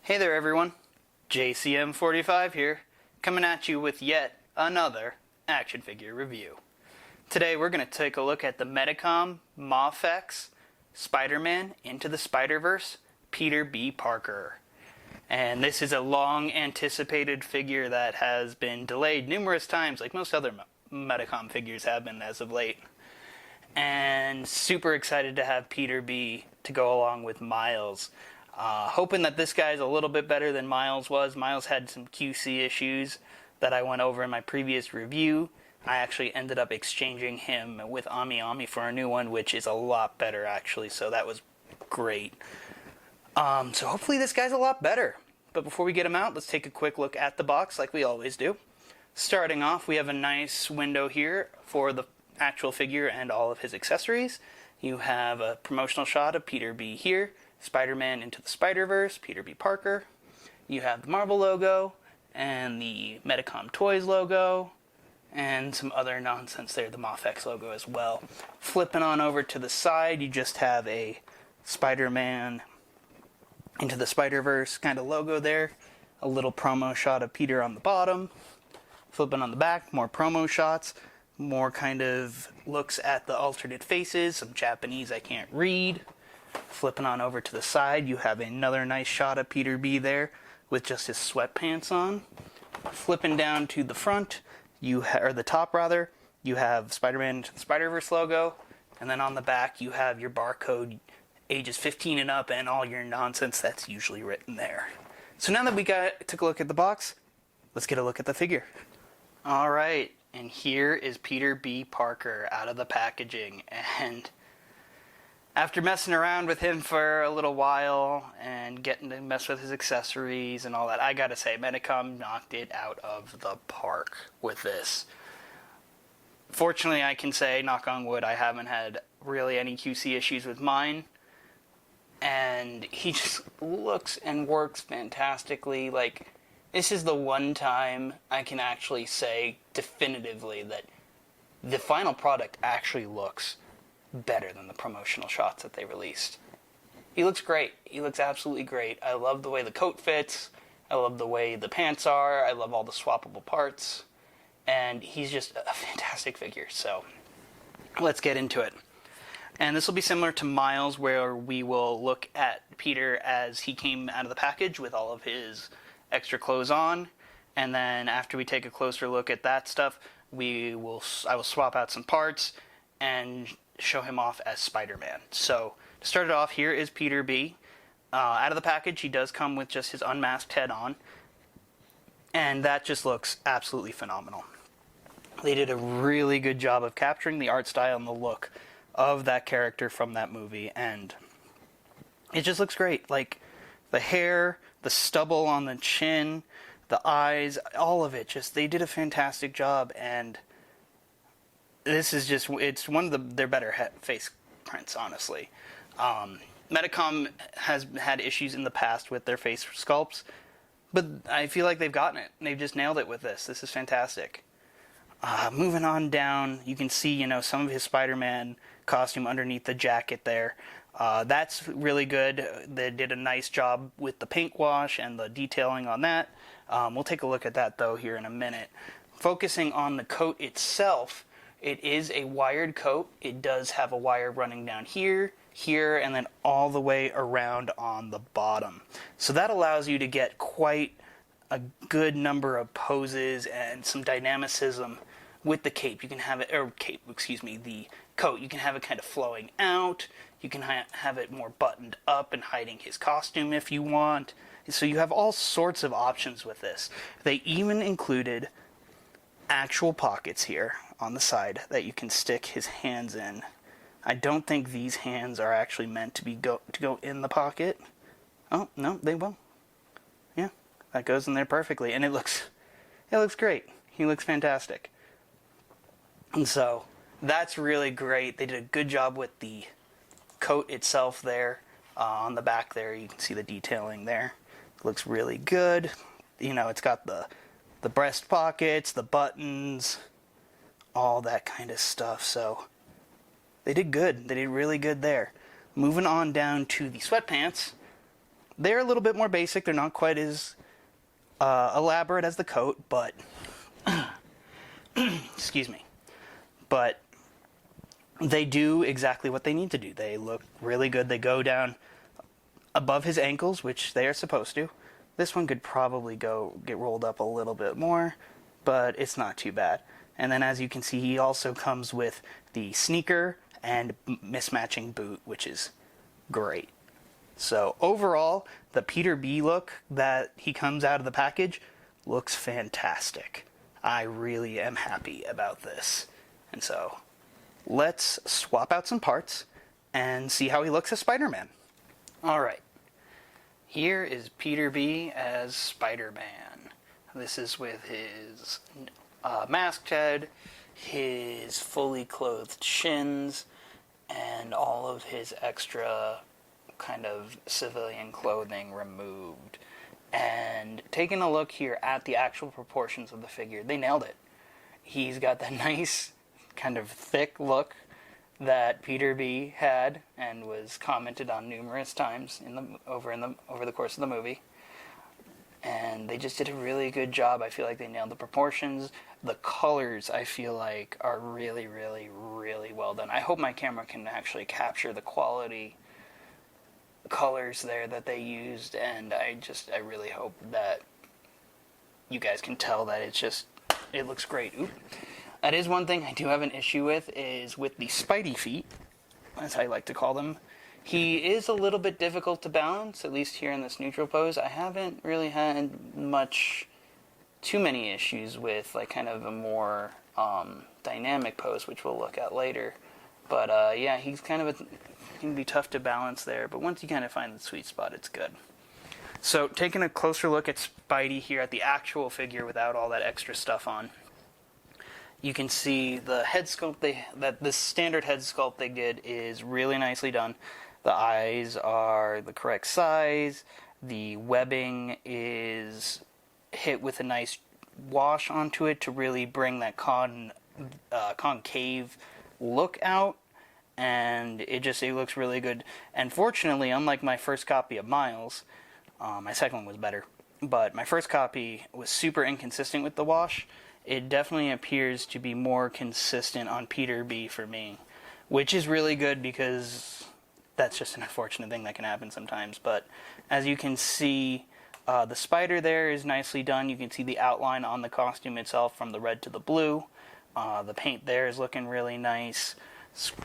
Hey there everyone, JCM45 here, coming at you with yet another action figure review. Today we're going to take a look at the Medicom Mafex Spider-Man Into the Spider-Verse Peter B. Parker. And this is a long anticipated figure that has been delayed numerous times, like most other Medicom figures have been as of late. And super excited to have Peter B. to go along with Miles. Hoping that this guy's a little bit better than Miles was. Miles had some QC issues that I went over in my previous review. I actually ended up exchanging him with Ami for a new one, which is a lot better actually, so that was great. So hopefully this guy's a lot better. But before we get him out, let's take a quick look at the box like we always do. Starting off, we have a nice window here for the actual figure and all of his accessories. You have a promotional shot of Peter B. here. Spider-Man Into the Spider-Verse, Peter B. Parker. You have the Marvel logo, and the Medicom Toys logo, and some other nonsense there, the Mafex logo as well. Flipping on over to the side, you just have a Spider-Man Into the Spider-Verse kind of logo there. A little promo shot of Peter on the bottom. Flipping on the back, more promo shots. More kind of looks at the alternate faces, some Japanese I can't read. Flipping on over to the side, you have another nice shot of Peter B. there with just his sweatpants on. Flipping down to the front, or the top rather, you have Spider-Man Into the Spider-Verse logo, and then on the back you have your barcode, ages 15 and up, and all your nonsense that's usually written there. So now that we took a look at the box, let's get a look at the figure. Alright, and here is Peter B. Parker out of the packaging, and after messing around with him for a little while and getting to mess with his accessories and all that, I gotta say, Medicom knocked it out of the park with this. Fortunately, I can say, knock on wood, I haven't had really any QC issues with mine. And he just looks and works fantastically. Like, this is the one time I can actually say definitively that the final product actually looks better than the promotional shots that they released. He looks great. He looks absolutely great. I love the way the coat fits. I love the way the pants are. I love all the swappable parts. And he's just a fantastic figure. So let's get into it. And this will be similar to Miles, where we will look at Peter as he came out of the package with all of his extra clothes on. And then after we take a closer look at that stuff, I will swap out some parts and show him off as Spider-Man. So, to start it off, here is Peter B. Out of the package, he does come with just his unmasked head on, and that just looks absolutely phenomenal. They did a really good job of capturing the art style and the look of that character from that movie, and it just looks great. Like, the hair, the stubble on the chin, the eyes, all of it, just, they did a fantastic job, and this is just, it's one of their better face prints, honestly. Medicom has had issues in the past with their face sculpts, but I feel like they've gotten it. They've just nailed it with this. This is fantastic. Moving on down, you can see, some of his Spider-Man costume underneath the jacket there. That's really good. They did a nice job with the paint wash and the detailing on that. We'll take a look at that, though, here in a minute. Focusing on the coat itself, it is a wired coat. It does have a wire running down here, and then all the way around on the bottom. So that allows you to get quite a good number of poses and some dynamicism with the cape. You can have it, the coat. You can have it kind of flowing out. You can have it more buttoned up and hiding his costume if you want. So you have all sorts of options with this. They even included actual pockets here on the side that you can stick his hands in. I don't think these hands are actually meant to go in the pocket. Oh, no, they will. Yeah, that goes in there perfectly, and it looks great. He looks fantastic. And so, that's really great. They did a good job with the coat itself there. On the back there, you can see the detailing there. It looks really good. It's got the breast pockets, the buttons, all that kind of stuff. So they did good. They did really good there. Moving on down to the sweatpants, they're a little bit more basic. They're not quite as elaborate as the coat, but excuse me. But they do exactly what they need to do. They look really good. They go down above his ankles, which they are supposed to. This one could probably get rolled up a little bit more, but it's not too bad. And then as you can see, he also comes with the sneaker and mismatching boot, which is great. So overall, the Peter B look that he comes out of the package looks fantastic. I really am happy about this. And so let's swap out some parts and see how he looks as Spider-Man. Alright, here is Peter B as Spider-Man. This is with his masked head, his fully clothed shins, and all of his extra kind of civilian clothing removed. And taking a look here at the actual proportions of the figure, they nailed it. He's got that nice kind of thick look that Peter B had and was commented on numerous times over the course of the movie. And they just did a really good job. I feel like they nailed the proportions. The colors, I feel like, are really, really, really well done. I hope my camera can actually capture the quality colors there that they used, and I really hope that you guys can tell that it looks great. Oop. That is one thing I do have an issue with, is with the Spidey feet, as I like to call them. He is a little bit difficult to balance, at least here in this neutral pose. I haven't really had too many issues with like kind of a more dynamic pose, which we'll look at later. But yeah, he's kind of can be tough to balance there, but once you kind of find the sweet spot, it's good. So taking a closer look at Spidey here at the actual figure without all that extra stuff on, you can see the head sculpt this standard head sculpt they did is really nicely done. The eyes are the correct size. The webbing is hit with a nice wash onto it to really bring that concave look out, and it looks really good. And fortunately, unlike my first copy of Miles, my second one was better, but my first copy was super inconsistent with the wash. It definitely appears to be more consistent on Peter B for me, which is really good because that's just an unfortunate thing that can happen sometimes. But as you can see, the spider there is nicely done. You can see the outline on the costume itself from the red to the blue. The paint there is looking really nice.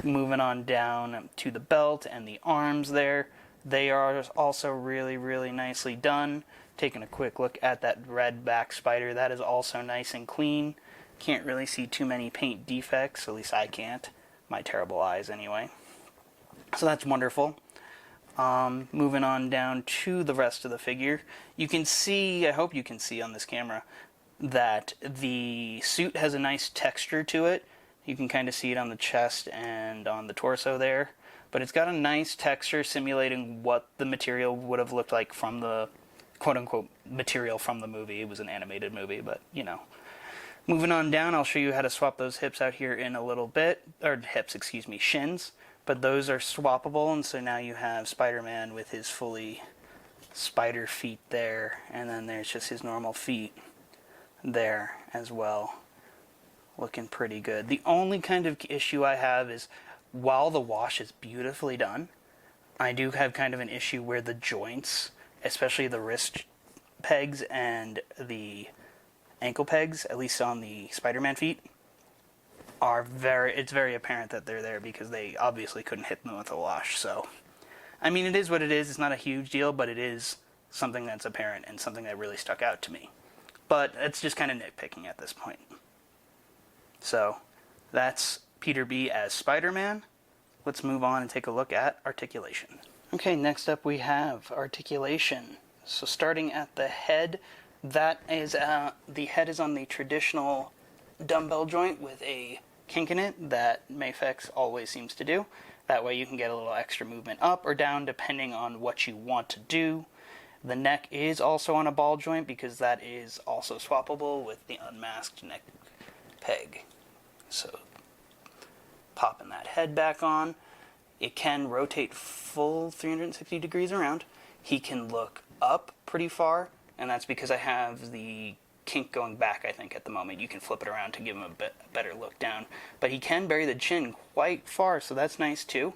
Moving on down to the belt and the arms there, they are also really, really nicely done. Taking a quick look at that red back spider, that is also nice and clean. Can't really see too many paint defects, at least I can't. My terrible eyes anyway. So that's wonderful. Moving on down to the rest of the figure, you can see, I hope you can see on this camera, that the suit has a nice texture to it. You can kind of see it on the chest and on the torso there. But it's got a nice texture simulating what the material would have looked like from the quote-unquote material from the movie. It was an animated movie, but you know. Moving on down, I'll show you how to swap those hips out here in a little bit. Or hips, excuse me, shins. But those are swappable, and so now you have Spider-Man with his fully spider feet there. And then there's just his normal feet there as well. Looking pretty good. The only kind of issue I have is, while the wash is beautifully done, I do have kind of an issue where the joints, especially the wrist pegs and the ankle pegs, at least on the Spider-Man feet, it's very apparent that they're there because they obviously couldn't hit them with a wash. So, I mean, it is what it is. It's not a huge deal, but it is something that's apparent and something that really stuck out to me. But it's just kind of nitpicking at this point. So, that's Peter B as Spider-Man. Let's move on and take a look at Articulation. Okay, next up we have Articulation. So starting at the head, that is the head is on the traditional dumbbell joint with a kink in it that Mafex always seems to do. That way you can get a little extra movement up or down depending on what you want to do. The neck is also on a ball joint because that is also swappable with the unmasked neck peg. So popping that head back on. It can rotate full 360 degrees around. he can look up pretty far, and that's because I have the kink going back, I think, at the moment. You can flip it around to give him a better look down. But he can bury the chin quite far, so that's nice too.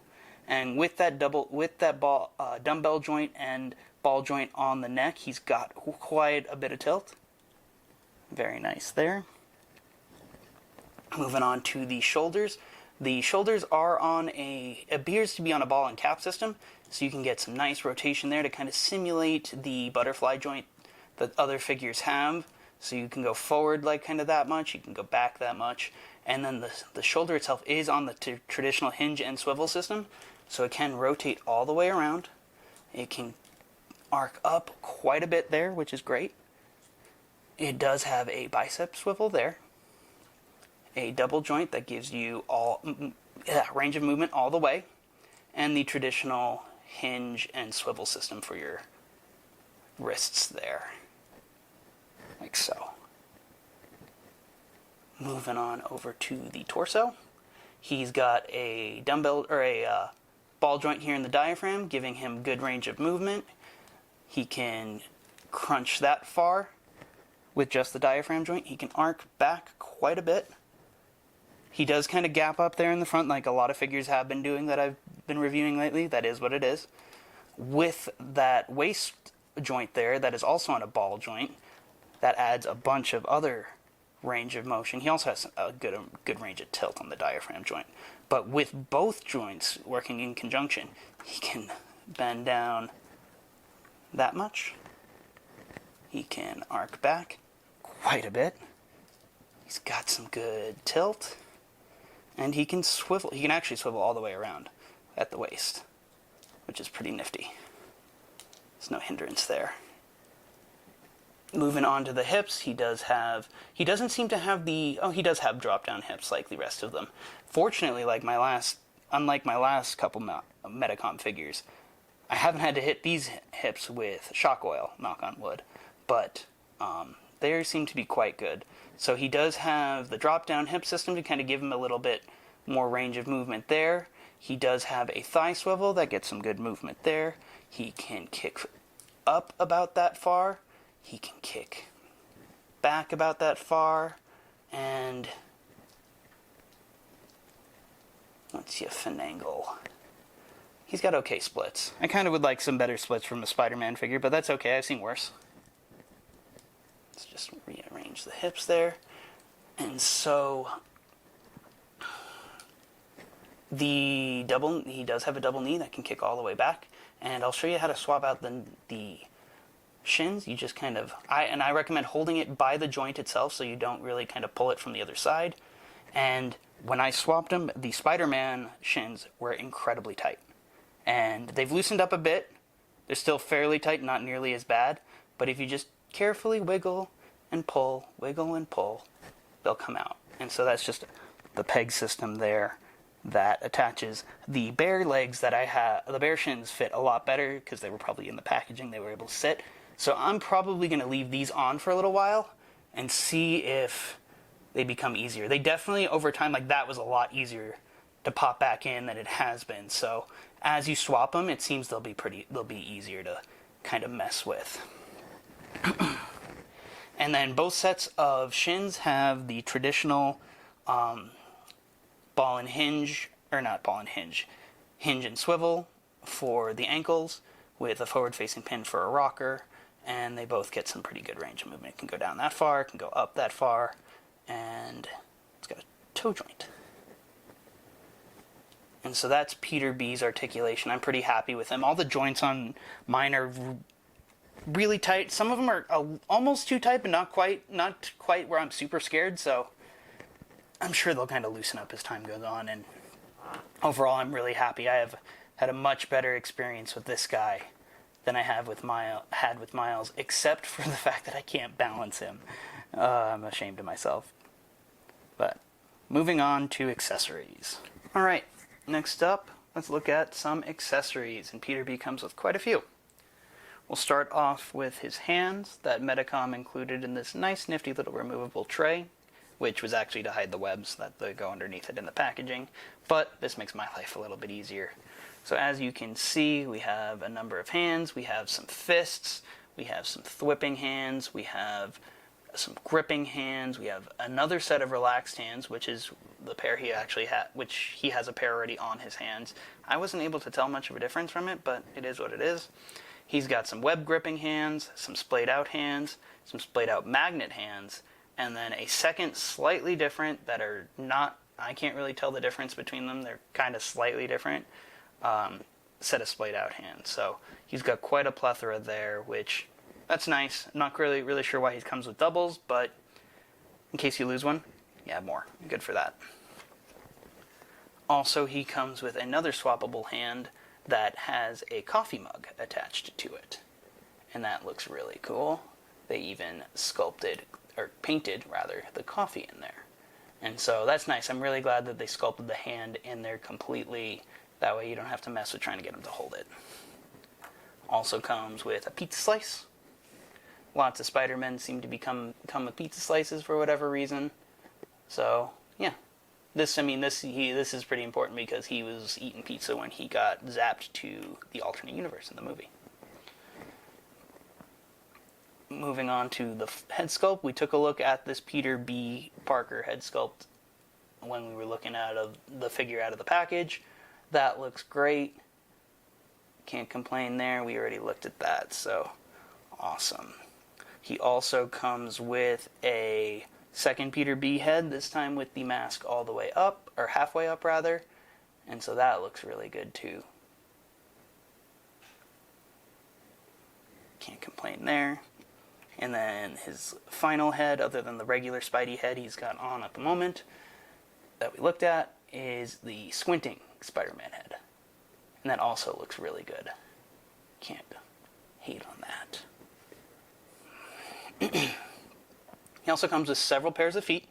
And with that dumbbell joint and ball joint on the neck, he's got quite a bit of tilt. Very nice there. Moving on to the shoulders. The shoulders are on appears to be on a ball and cap system, so you can get some nice rotation there to kind of simulate the butterfly joint that other figures have. So you can go forward like kind of that much, you can go back that much, and then the shoulder itself is on the traditional hinge and swivel system, so it can rotate all the way around. It can arc up quite a bit there, which is great. It does have a bicep swivel there, a double joint that gives you all range of movement all the way, and the traditional hinge and swivel system for your wrists there, like so. Moving on over to the torso, he's got a dumbbell or a ball joint here in the diaphragm, giving him good range of movement. He can crunch that far with just the diaphragm joint. He can arc back quite a bit. He does kind of gap up there in the front, like a lot of figures have been doing that I've been reviewing lately. That is what it is. With that waist joint there, that is also on a ball joint, that adds a bunch of other range of motion. He also has a good range of tilt on the diaphragm joint. But with both joints working in conjunction, he can bend down that much. He can arc back quite a bit. He's got some good tilt. And he can swivel. He can actually swivel all the way around at the waist, which is pretty nifty. There's no hindrance there. Moving on to the hips, he doesn't seem to have he does have drop-down hips like the rest of them. Fortunately, unlike my last couple Medicom figures, I haven't had to hit these hips with shock oil, knock on wood, but they seem to be quite good. So he does have the drop-down hip system to kind of give him a little bit more range of movement there. He does have a thigh swivel that gets some good movement there. He can kick up about that far. He can kick back about that far. And let's see a finagle. He's got okay splits. I kind of would like some better splits from a Spider-Man figure, but that's okay. I've seen worse. Let's just rearrange the hips there. And so he does have a double knee that can kick all the way back. And I'll show you how to swap out the shins. You just kind of, I recommend holding it by the joint itself so you don't really kind of pull it from the other side. And when I swapped them, the Spider-Man shins were incredibly tight. And they've loosened up a bit. They're still fairly tight, not nearly as bad. But if you just carefully wiggle and pull, they'll come out. And so that's just the peg system there that attaches the bare legs that I have. The bare shins fit a lot better because they were probably in the packaging. They were able to sit. So I'm probably going to leave these on for a little while and see if they become easier. They definitely, over time, like that was a lot easier to pop back in than it has been. So as you swap them, it seems they'll be easier to kind of mess with. And then both sets of shins have the traditional ball and hinge, or not ball and hinge and swivel for the ankles with a forward-facing pin for a rocker, and they both get some pretty good range of movement. It can go down that far, it can go up that far, and it's got a toe joint. And so that's Peter B's articulation. I'm pretty happy with him. All the joints on mine are really tight. Some of them are almost too tight, but not quite where I'm super scared, so I'm sure they'll kind of loosen up as time goes on, and overall I'm really happy. I have had a much better experience with this guy than I had with Miles, except for the fact that I can't balance him. I'm ashamed of myself. But moving on to accessories. Alright, next up, let's look at some accessories, and Peter B comes with quite a few. We'll start off with his hands that Medicom included in this nice nifty little removable tray, which was actually to hide the webs that go underneath it in the packaging, but this makes my life a little bit easier. So as you can see, we have a number of hands, we have some fists, we have some thwipping hands, we have some gripping hands, we have another set of relaxed hands, which is the pair he actually had, which he has a pair already on his hands. I wasn't able to tell much of a difference from it, but it is what it is. He's got some web gripping hands, some splayed out hands, some splayed out magnet hands, and then a second slightly different that are not, I can't really tell the difference between them, they're kind of slightly different, set of splayed out hands. So he's got quite a plethora there, which, that's nice. I'm not really sure why he comes with doubles, but in case you lose one, you have more. Good for that. Also, he comes with another swappable hand that has a coffee mug attached to it. And that looks really cool. They even sculpted, or painted rather, the coffee in there. And so that's nice. I'm really glad that they sculpted the hand in there completely. That way you don't have to mess with trying to get him to hold it. Also comes with a pizza slice. Lots of Spider-Men seem to come with pizza slices for whatever reason. So, yeah. This is pretty important because he was eating pizza when he got zapped to the alternate universe in the movie. Moving on to the head sculpt, we took a look at this Peter B. Parker head sculpt when we were looking at the figure out of the package. That looks great. Can't complain there. We already looked at that, so awesome. He also comes with a second Peter B head, this time with the mask all the way up, or halfway up rather, and so that looks really good too. Can't complain there. And then his final head, other than the regular Spidey head he's got on at the moment, that we looked at, is the squinting Spider-Man head. And that also looks really good. Can't hate on that. He also comes with several pairs of feet.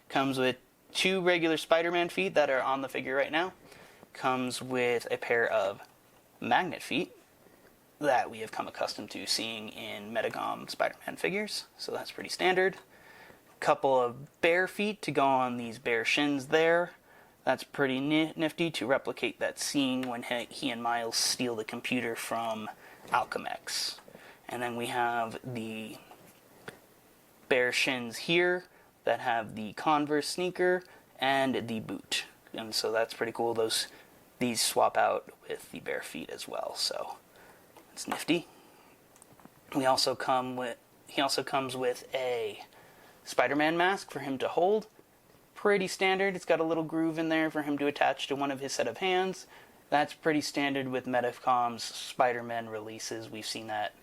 Comes with 2 regular Spider-Man feet that are on the figure right now. Comes with a pair of magnet feet that we have come accustomed to seeing in Medicom Spider-Man figures, so that's pretty standard. Couple of bare feet to go on these bare shins there. That's pretty nifty to replicate that scene when he and Miles steal the computer from Alchemex. And then we have the bare shins here that have the Converse sneaker and the boot. And so that's pretty cool. These swap out with the bare feet as well, so it's nifty. He also comes with a Spider-Man mask for him to hold. Pretty standard. It's got a little groove in there for him to attach to one of his set of hands. That's pretty standard with Medicom's Spider-Man releases. We've seen that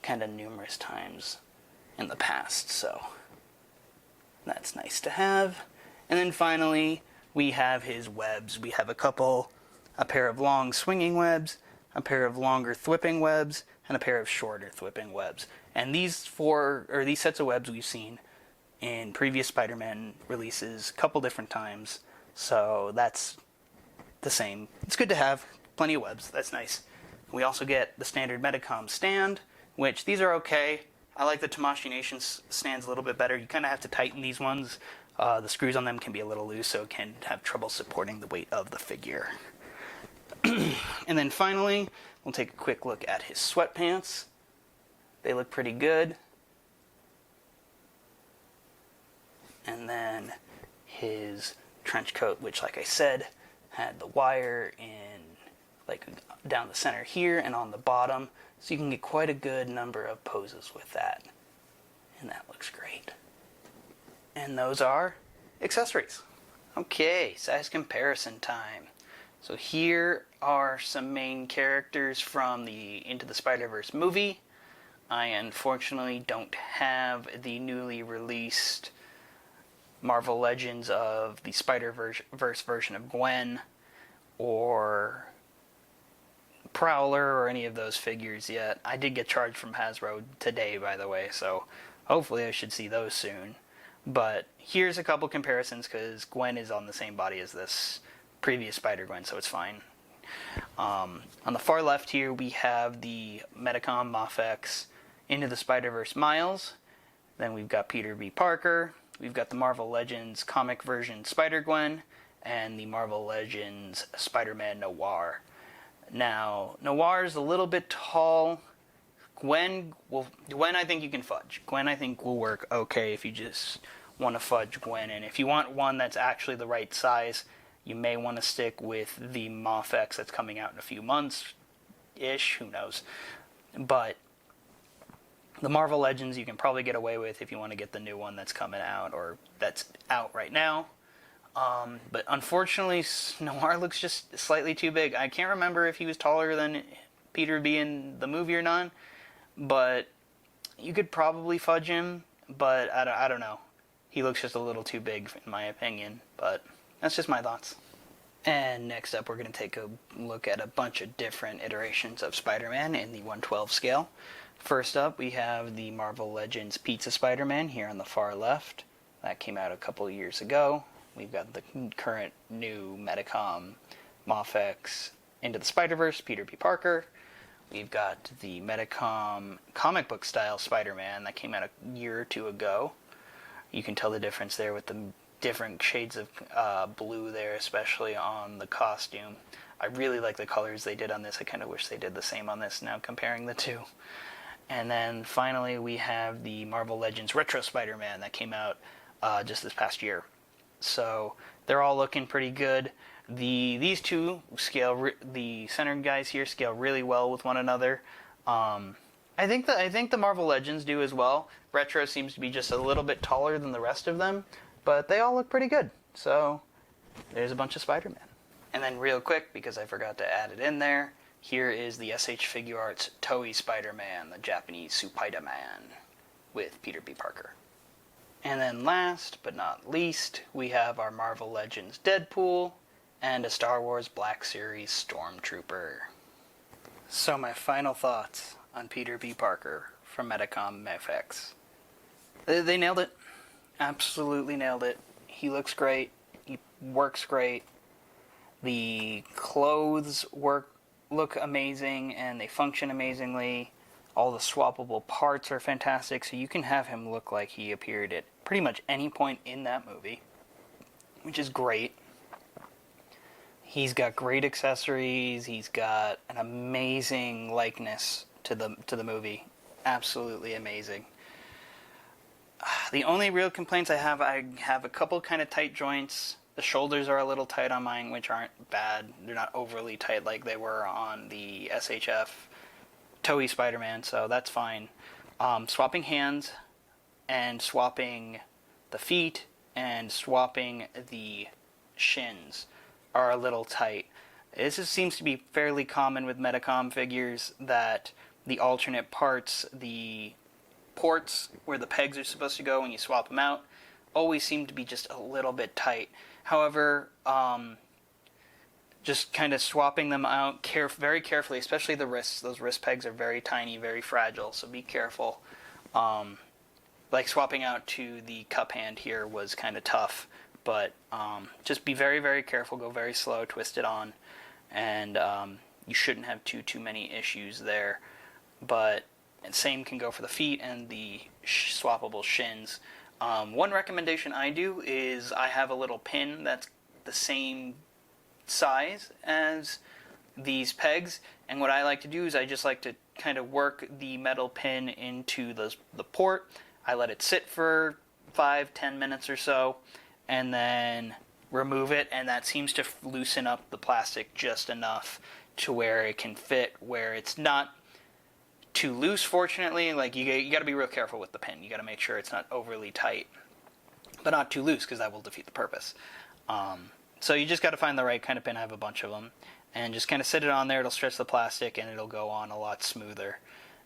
kind of numerous times in the past, so that's nice to have. And then finally, we have his webs. We have a pair of long swinging webs, a pair of longer thwipping webs, and a pair of shorter thwipping webs. And these sets of webs we've seen in previous Spider-Man releases a couple different times, so that's the same. It's good to have plenty of webs. That's nice. We also get the standard Medicom stand, which these are okay. I like the Tamashii Nation stands a little bit better. You kind of have to tighten these ones. The screws on them can be a little loose, so it can have trouble supporting the weight of the figure. And then finally, we'll take a quick look at his sweatpants. They look pretty good. And then his trench coat, which, like I said, had the wire down the center here and on the bottom, so you can get quite a good number of poses with that. And that looks great. And those are accessories. Okay, size comparison time. So here are some main characters from the Into the Spider-Verse movie. I unfortunately don't have the newly released Marvel Legends of the Spider-Verse version of Gwen or Prowler or any of those figures yet. I did get charged from Hasbro today, by the way, so hopefully I should see those soon. But here's a couple comparisons because Gwen is on the same body as this previous Spider-Gwen, so it's fine. On the far left here, we have the Medicom Mafex Into the Spider-Verse Miles. Then we've got Peter B. Parker. We've got the Marvel Legends comic version Spider-Gwen and the Marvel Legends Spider-Man Noir. Now, Noir's a little bit tall. Gwen I think you can fudge. Gwen I think will work okay if you just want to fudge Gwen. And if you want one that's actually the right size, you may want to stick with the Mafex that's coming out in a few months-ish, who knows. But the Marvel Legends you can probably get away with if you want to get the new one that's coming out, or that's out right now. But unfortunately, Noir looks just slightly too big. I can't remember if he was taller than Peter B in the movie or not, but you could probably fudge him, but I don't know. He looks just a little too big, in my opinion, but that's just my thoughts. And next up, we're going to take a look at a bunch of different iterations of Spider-Man in the 1/12 scale. First up, we have the Marvel Legends Pizza Spider-Man here on the far left. That came out a couple of years ago. We've got the current new Medicom Mafex Into the Spider-Verse, Peter B. Parker. We've got the Medicom comic book style Spider-Man that came out a year or two ago. You can tell the difference there with the different shades of blue there, especially on the costume. I really like the colors they did on this. I kind of wish they did the same on this now, comparing the two. And then finally we have the Marvel Legends Retro Spider-Man that came out just this past year. So they're all looking pretty good. These two scale, the center guys here scale really well with one another. I think the Marvel Legends do as well. Retro seems to be just a little bit taller than the rest of them, but they all look pretty good. So there's a bunch of Spider-Man. And then real quick, because I forgot to add it in there, here is the SH Figure Arts Toei Spider-Man, the Japanese Spider-Man, with Peter B. Parker. And then last but not least, we have our Marvel Legends Deadpool and a Star Wars Black Series Stormtrooper. So my final thoughts on Peter B. Parker from Medicom Mafex. They nailed it. Absolutely nailed it. He looks great. He works great. The clothes look amazing and they function amazingly. All the swappable parts are fantastic, so you can have him look like he appeared at pretty much any point in that movie, which is great. He's got great accessories. He's got an amazing likeness to the movie. Absolutely amazing. The only real complaints I have a couple kind of tight joints. The shoulders are a little tight on mine, which aren't bad. They're not overly tight like they were on the SHF Toei Spider-Man, so that's fine. Swapping hands and swapping the feet and swapping the shins are a little tight. This seems to be fairly common with Medicom figures, that the alternate parts, the ports where the pegs are supposed to go when you swap them out, always seem to be just a little bit tight. However, just kind of swapping them out very carefully, especially the wrists. Those wrist pegs are very tiny, very fragile, so be careful. Like swapping out to the cup hand here was kind of tough, but just be very, very careful. Go very slow, twist it on, and you shouldn't have too many issues there. But and same can go for the feet and the swappable shins. One recommendation I do is I have a little pin that's the same size as these pegs, and what I like to do is I just like to kind of work the metal pin into the port. I let it sit for 5-10 minutes or so, and then remove it, and that seems to loosen up the plastic just enough to where it can fit, where it's not too loose. Fortunately, like you got to be real careful with the pin. You got to make sure it's not overly tight, but not too loose, because that will defeat the purpose. So you just got to find the right kind of pin. I have a bunch of them, and just kind of sit it on there. It'll stretch the plastic, and it'll go on a lot smoother.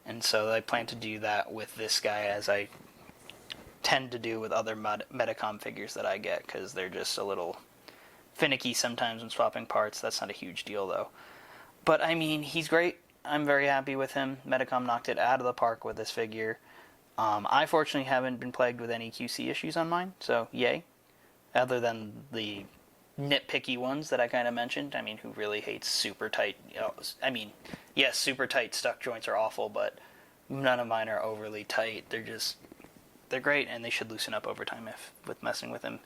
And so I plan to do that with this guy, as I tend to do with other Medicom figures that I get, because they're just a little finicky sometimes when swapping parts. That's not a huge deal, though. But, I mean, he's great. I'm very happy with him. Medicom knocked it out of the park with this figure. I, fortunately, haven't been plagued with any QC issues on mine, so yay. Other than the nitpicky ones that I kind of mentioned. I mean, who really hates super tight... I mean, yes, super tight stuck joints are awful, but none of mine are overly tight. They're great, and they should loosen up over time with messing with him.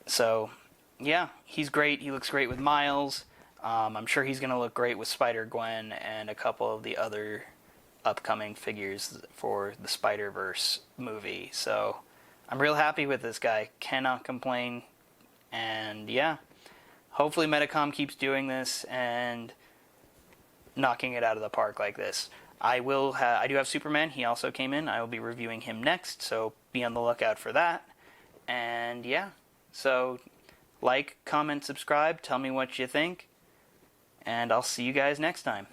So, yeah, he's great. He looks great with Miles. I'm sure he's going to look great with Spider-Gwen and a couple of the other upcoming figures for the Spider-Verse movie. So I'm real happy with this guy. Cannot complain. And yeah, hopefully Medicom keeps doing this and knocking it out of the park like this. I do have Superman. He also came in. I will be reviewing him next, so be on the lookout for that. And yeah, so like, comment, subscribe, tell me what you think, and I'll see you guys next time.